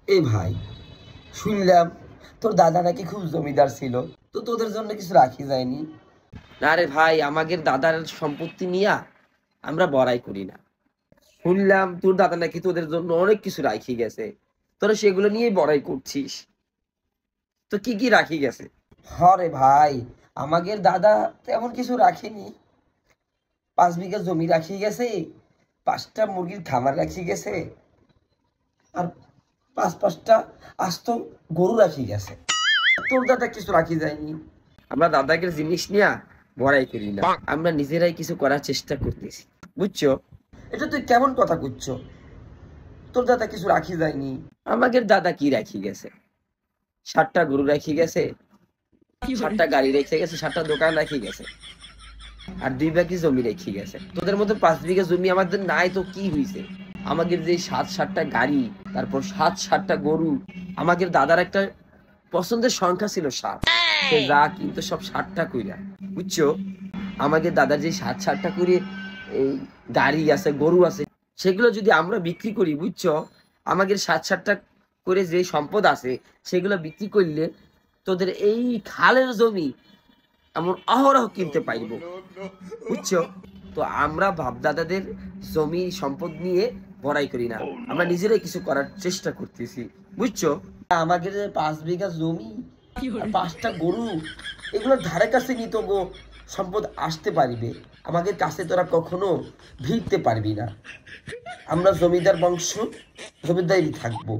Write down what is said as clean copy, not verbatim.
এ ভাই, শুনলাম তোর দাদা নাকি খুব জমিদার ছিল, তো তোদের জন্য কিছু রাখি যায়নি? না রে ভাই, আমাদের দাদার সম্পত্তি নিয়ে আমরা বড়াই করি না। শুনলাম তোর দাদা নাকি তোদের জন্য অনেক কিছু রাখি গেছে, তোরা সেগুলো নিয়েই বড়াই করছিস। তো কি কি রাখি গেছে? হরে ভাই, আমাদের দাদা তেমন কিছু রাখেনি। 5 বিঘা জমি রাখি গেছে, 5টা মুরগির খামার রাখি গেছে, আর 5-5টা আস্ত গরু রাখি গেছে। তোর দাদা কিছু রাখি যায়নি? আমরা দাদাকে জিনিস নিয়ে বড়াই করি না, আমরা নিজেরাই কিছু করার চেষ্টা করতেছি, বুঝছো? এটা তুই কেমন কথা করছো? তোর দাদা কিছু রাখি যায়নি? আমাদের দাদা কি রাখি গেছে? 7টা গরু রাখি গেছে, 7টা গাড়ি রেখে গেছে, 7টা দোকান রাখি গেছে, আর 2 বিঘা জমি রেখে গেছে। তোদের মতো 5 বিঘা জমি আমাদের নাই তো কি হয়েছে? আমাদের যে 7-7টা গাড়ি, তারপর 7-7টা গরু, আমাদের দাদার একটা পছন্দের সংখ্যা ছিল 7, সে যা কিন্তু সব 7টা কইরা, বুঝছো? আমাদের দাদার যে 7-7টা করে এই গাড়ি আছে, গরু আছে, সেগুলো যদি আমরা বিক্রি করি, বুঝছো, আমাদের 7-7টা করে যে সম্পদ আছে সেগুলো বিক্রি করলে তোদের এই খালের জমি এমন অহরহ কিনতে পাইবো, বুঝছো? তো আমরা বাপদাদাদের জমি সম্পদ নিয়ে বড়াই করি না, আমরা নিজেরাই কিছু করার চেষ্টা করতেছি, বুঝছো? আমাদের 5 বিঘা জমি আর 5টা গরু, এগুলোর ধারে কাছে নিত গো সম্পদ আসতে পারিবে, আমাদের কাছে তোরা কখনো ভিড়তে পারবি না। আমরা জমিদার বংশ, জমিদারি থাকবো।